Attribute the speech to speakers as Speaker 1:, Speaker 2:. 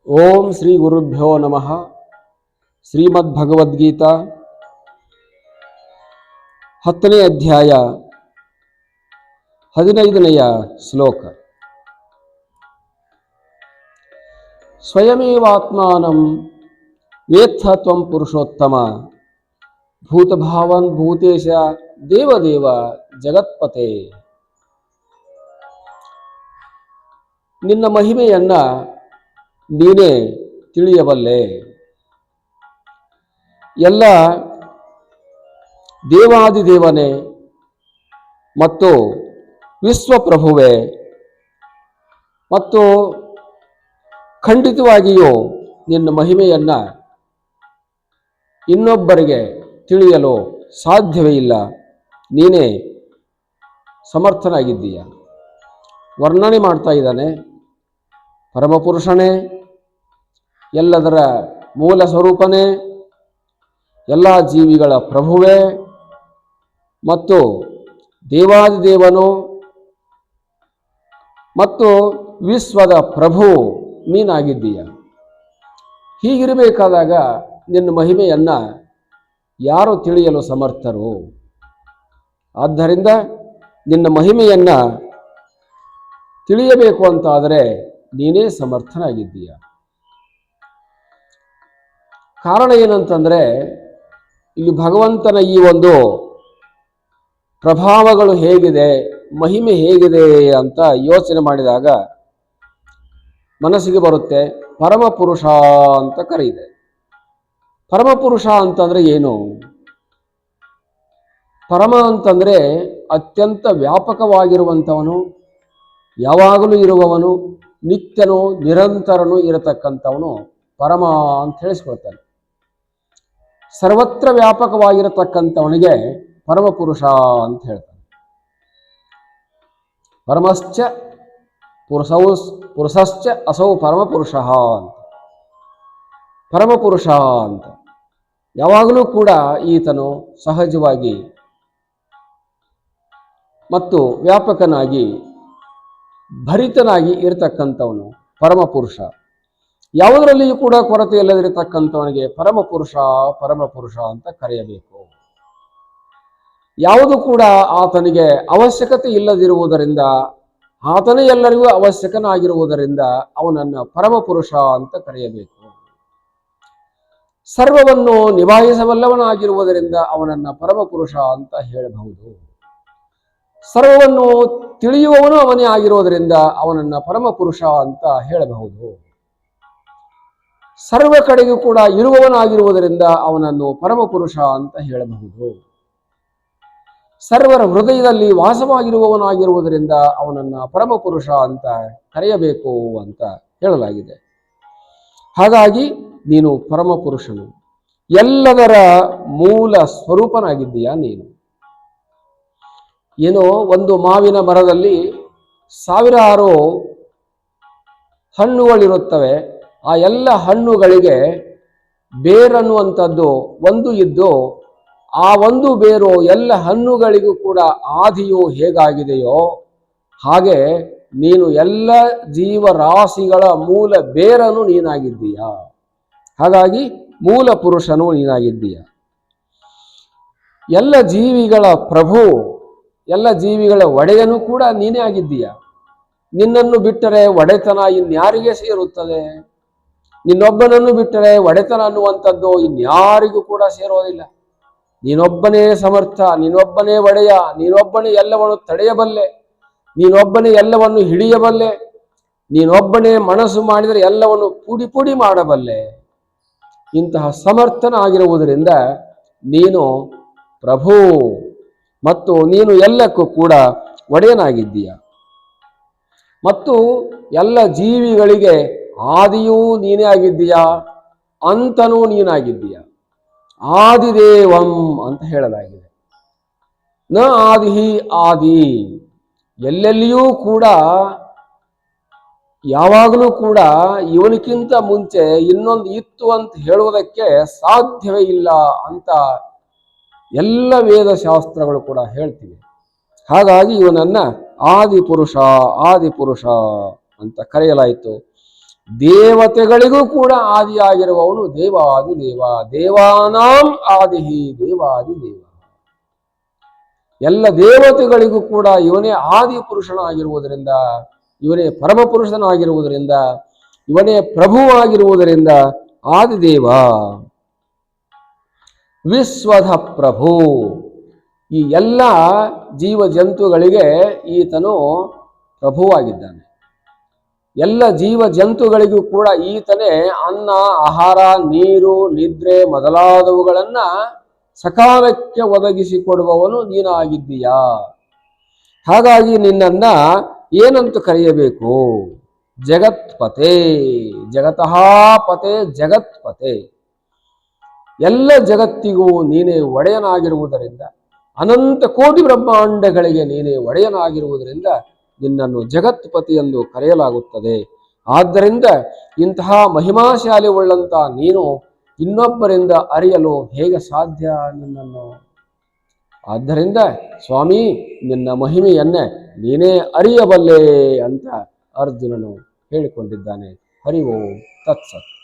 Speaker 1: ಓಂ ಶ್ರೀ ಗುರುಭ್ಯೋ ನಮಃ. ಶ್ರೀಮದ್ಭಗವದ್ಗೀತಾ 10ನೇ ಅಧ್ಯಾಯ 15ನೆಯ ಶ್ಲೋಕ. ಸ್ವಯಮೇವಾತ್ಮಾನಂ ವೇತ್ಥ ತ್ವಂ ಪುರುಷೋತ್ತಮ ಭೂತಭಾವನ್ ಭೂತೇಶ ದೇವದೇವ ಜಗತ್ಪತೆ. ನಿನ್ನ ಮಹಿಮೆಯನ್ನ ನೀನೇ ತಿಳಿಯಬಲ್ಲೆ. ಎಲ್ಲ ದೇವಾದಿದೇವನೇ ಮತ್ತು ವಿಶ್ವಪ್ರಭುವೇ ಮತ್ತು ಖಂಡಿತವಾಗಿಯೂ ನಿನ್ನ ಮಹಿಮೆಯನ್ನ ಇನ್ನೊಬ್ಬರಿಗೆ ತಿಳಿಯಲು ಸಾಧ್ಯವೇ ಇಲ್ಲ. ನೀನೇ ಸಮರ್ಥನಾಗಿದ್ದೀಯ. ವರ್ಣನೆ ಮಾಡ್ತಾ ಇದ್ದಾನೆ. ಪರಮಪುರುಷನೇ, ಎಲ್ಲದರ ಮೂಲ ಸ್ವರೂಪನೇ, ಎಲ್ಲ ಜೀವಿಗಳ ಪ್ರಭುವೇ ಮತ್ತು ದೇವಾದಿದೇವನು ಮತ್ತು ವಿಶ್ವದ ಪ್ರಭು ನೀನಾಗಿದ್ದೀಯ. ಹೀಗಿರಬೇಕಾದಾಗ ನಿನ್ನ ಮಹಿಮೆಯನ್ನ ಯಾರು ತಿಳಿಯಲು ಸಮರ್ಥರು? ಆದ್ದರಿಂದ ನಿನ್ನ ಮಹಿಮೆಯನ್ನ ತಿಳಿಯಬೇಕು ಅಂತಾದರೆ ನೀನೇ ಸಮರ್ಥನಾಗಿದ್ದೀಯ. ಕಾರಣ ಏನಂತಂದ್ರೆ, ಇಲ್ಲಿ ಭಗವಂತನ ಈ ಒಂದು ಪ್ರಭಾವಗಳು ಹೇಗಿದೆ, ಮಹಿಮೆ ಹೇಗಿದೆ ಅಂತ ಯೋಚನೆ ಮಾಡಿದಾಗ ಮನಸ್ಸಿಗೆ ಬರುತ್ತೆ, ಪರಮಪುರುಷ ಅಂತ ಕರೆಯಿದೆ. ಪರಮಪುರುಷ ಅಂತಂದ್ರೆ ಏನು? ಪರಮ ಅಂತಂದ್ರೆ ಅತ್ಯಂತ ವ್ಯಾಪಕವಾಗಿರುವಂಥವನು, ಯಾವಾಗಲೂ ಇರುವವನು, ನಿತ್ಯನು ನಿರಂತರನು ಇರತಕ್ಕಂಥವನು ಪರಮ ಅಂತ ಹೇಳಿಸ್ಕೊಳ್ತಾನೆ. ಸರ್ವತ್ರ ವ್ಯಾಪಕವಾಗಿರತಕ್ಕಂಥವನಿಗೆ ಪರಮಪುರುಷ ಅಂತ ಹೇಳ್ತಾನೆ. ಪರಮಶ್ಚ ಪುರುಷಶ್ಚ ಅಸೌ ಪರಮಪುರುಷ ಅಂತ. ಪರಮಪುರುಷ ಅಂತ ಯಾವಾಗಲೂ ಕೂಡ ಈತನು ಸಹಜವಾಗಿ ಮತ್ತು ವ್ಯಾಪಕನಾಗಿ ಭರಿತನಾಗಿ ಇರತಕ್ಕಂಥವನು ಪರಮಪುರುಷ. ಯಾವುದರಲ್ಲಿಯೂ ಕೂಡ ಕೊರತೆ ಇಲ್ಲದಿರತಕ್ಕಂಥವನಿಗೆ ಪರಮಪುರುಷ ಪರಮಪುರುಷ ಅಂತ ಕರೆಯಬೇಕು. ಯಾವುದು ಕೂಡ ಆತನಿಗೆ ಅವಶ್ಯಕತೆ ಇಲ್ಲದಿರುವುದರಿಂದ, ಆತನೇ ಎಲ್ಲರಿಗೂ ಅವಶ್ಯಕನಾಗಿರುವುದರಿಂದ ಅವನನ್ನು ಪರಮಪುರುಷ ಅಂತ ಕರೆಯಬೇಕು. ಸರ್ವವನ್ನು ನಿಭಾಯಿಸಬಲ್ಲವನಾಗಿರುವುದರಿಂದ ಅವನನ್ನು ಪರಮಪುರುಷ ಅಂತ ಹೇಳಬಹುದು. ಸರ್ವವನ್ನು ತಿಳಿಯುವವನು ಅವನೇ ಆಗಿರೋದರಿಂದ ಅವನನ್ನು ಪರಮಪುರುಷ ಅಂತ ಹೇಳಬಹುದು. ಸರ್ವ ಕಡೆಗೂ ಕೂಡ ಇರುವವನಾಗಿರುವುದರಿಂದ ಅವನನ್ನು ಪರಮಪುರುಷ ಅಂತ ಹೇಳಬಹುದು. ಸರ್ವರ ಹೃದಯದಲ್ಲಿ ವಾಸವಾಗಿರುವವನಾಗಿರುವುದರಿಂದ ಅವನನ್ನು ಪರಮಪುರುಷ ಅಂತ ಕರೆಯಬೇಕು ಅಂತ ಹೇಳಲಾಗಿದೆ. ಹಾಗಾಗಿ ನೀನು ಪರಮಪುರುಷನು, ಎಲ್ಲದರ ಮೂಲ ಸ್ವರೂಪನಾಗಿದ್ದೀಯಾ ನೀನು. ಏನೋ ಒಂದು ಮಾವಿನ ಮರದಲ್ಲಿ ಸಾವಿರಾರು ಹಣ್ಣುಗಳಿರುತ್ತವೆ. ಆ ಎಲ್ಲ ಹಣ್ಣುಗಳಿಗೆ ಬೇರನ್ನುವಂಥದ್ದು ಒಂದು ಇದ್ದು, ಆ ಒಂದು ಬೇರು ಎಲ್ಲ ಹಣ್ಣುಗಳಿಗೂ ಕೂಡ ಆದಿಯು ಹೇಗಾಗಿದೆಯೋ ಹಾಗೆ ನೀನು ಎಲ್ಲ ಜೀವರಾಶಿಗಳ ಮೂಲ ಬೇರನು ನೀನಾಗಿದ್ದೀಯ. ಹಾಗಾಗಿ ಮೂಲ ಪುರುಷನು ನೀನಾಗಿದ್ದೀಯ. ಎಲ್ಲ ಜೀವಿಗಳ ಪ್ರಭು, ಎಲ್ಲ ಜೀವಿಗಳ ಒಡೆಯನು ಕೂಡ ನೀನೇ ಆಗಿದ್ದೀಯ. ನಿನ್ನನ್ನು ಬಿಟ್ಟರೆ ಒಡೆತನ ಇನ್ಯಾರಿಗೆ ಸೇರುತ್ತದೆ? ನಿನ್ನೊಬ್ಬನನ್ನು ಬಿಟ್ಟರೆ ಒಡೆತನ ಅನ್ನುವಂಥದ್ದು ಇನ್ಯಾರಿಗೂ ಕೂಡ ಸೇರೋದಿಲ್ಲ. ನೀನೊಬ್ಬನೇ ಸಮರ್ಥ, ನೀನೊಬ್ಬನೇ ಒಡೆಯ, ನೀನೊಬ್ಬನೇ ಎಲ್ಲವನ್ನು ತಡೆಯಬಲ್ಲೆ, ನೀನೊಬ್ಬನೇ ಎಲ್ಲವನ್ನು ಹಿಡಿಯಬಲ್ಲೆ, ನೀನೊಬ್ಬನೇ ಮನಸ್ಸು ಮಾಡಿದರೆ ಎಲ್ಲವನ್ನು ಪುಡಿ ಪುಡಿ ಮಾಡಬಲ್ಲೆ. ಇಂತಹ ಸಮರ್ಥನಾಗಿರುವುದರಿಂದ ನೀನು ಪ್ರಭು ಮತ್ತು ನೀನು ಎಲ್ಲಕ್ಕೂ ಕೂಡ ಒಡೆಯನಾಗಿದ್ದೀಯ. ಮತ್ತು ಎಲ್ಲ ಜೀವಿಗಳಿಗೆ ಆದಿಯೂ ನೀನೇ ಆಗಿದ್ದೀಯಾ, ಅಂತನೂ ನೀನಾಗಿದ್ದೀಯ. ಆದಿದೇವಂ ಅಂತ ಹೇಳಲಾಗಿದೆ. ನ ಆದಿಹಿ ಆದಿ, ಎಲ್ಲೆಲ್ಲಿಯೂ ಕೂಡ ಯಾವಾಗಲೂ ಕೂಡ ಇವನಿಗಿಂತ ಮುಂಚೆ ಇನ್ನೊಂದು ಇತ್ತು ಅಂತ ಹೇಳುವುದಕ್ಕೆ ಸಾಧ್ಯವೇ ಇಲ್ಲ ಅಂತ ಎಲ್ಲ ವೇದಶಾಸ್ತ್ರಗಳು ಕೂಡ ಹೇಳ್ತಿವೆ. ಹಾಗಾಗಿ ಇವನನ್ನ ಆದಿಪುರುಷ ಆದಿಪುರುಷ ಅಂತ ಕರೆಯಲಾಯಿತು. ದೇವತೆಗಳಿಗೂ ಕೂಡ ಆದಿಯಾಗಿರುವವನು ದೇವಾದಿ ದೇವ, ದೇವಾನಾಂ ಆದಿಹಿ ದೇವಾದಿ ದೇವ. ಎಲ್ಲ ದೇವತೆಗಳಿಗೂ ಕೂಡ ಇವನೇ ಆದಿ ಪುರುಷನಾಗಿರುವುದರಿಂದ, ಇವನೇ ಪರಮಪುರುಷನಾಗಿರುವುದರಿಂದ, ಇವನೇ ಪ್ರಭುವಾಗಿರುವುದರಿಂದ ಆದಿದೇವ. ವಿಶ್ವಧ ಪ್ರಭು, ಈ ಎಲ್ಲ ಜೀವ ಜಂತುಗಳಿಗೆ ಈತನು ಪ್ರಭುವಾಗಿದ್ದಾನೆ. ಎಲ್ಲ ಜೀವ ಜಂತುಗಳಿಗೂ ಕೂಡ ಈತನೇ ಅನ್ನ, ಆಹಾರ, ನೀರು, ನಿದ್ರೆ ಮೊದಲಾದವುಗಳನ್ನ ಸಕಾಲಕ್ಕೆ ಒದಗಿಸಿಕೊಡುವವನು ನೀನಾಗಿದ್ದೀಯಾ. ಹಾಗಾಗಿ ನಿನ್ನನ್ನ ಏನಂತ ಕರೆಯಬೇಕು? ಜಗತ್ಪತೆ, ಜಗತಃ ಪತೆ, ಜಗತ್ಪತೆ. ಎಲ್ಲ ಜಗತ್ತಿಗೂ ನೀನೇ ಒಡೆಯನಾಗಿರುವುದರಿಂದ, ಅನಂತ ಕೋಟಿ ಬ್ರಹ್ಮಾಂಡಗಳಿಗೆ ನೀನೇ ಒಡೆಯನಾಗಿರುವುದರಿಂದ ನಿನ್ನನ್ನು ಜಗತ್ಪತಿ ಎಂದು ಕರೆಯಲಾಗುತ್ತದೆ. ಆದ್ದರಿಂದ ಇಂತಹ ಮಹಿಮಾಶಾಲಿ ಉಳ್ಳಂತ ನೀನು ಇನ್ನೊಬ್ಬರಿಂದ ಅರಿಯಲು ಹೇಗೆ ಸಾಧ್ಯ ನಿನ್ನನ್ನು? ಆದ್ದರಿಂದ ಸ್ವಾಮಿ, ನಿನ್ನ ಮಹಿಮೆಯನ್ನೇ ನೀನೇ ಅರಿಯಬಲ್ಲೆ ಅಂತ ಅರ್ಜುನನು ಹೇಳಿಕೊಂಡಿದ್ದಾನೆ. ಹರಿ ಓಂ ತತ್ಸತ್.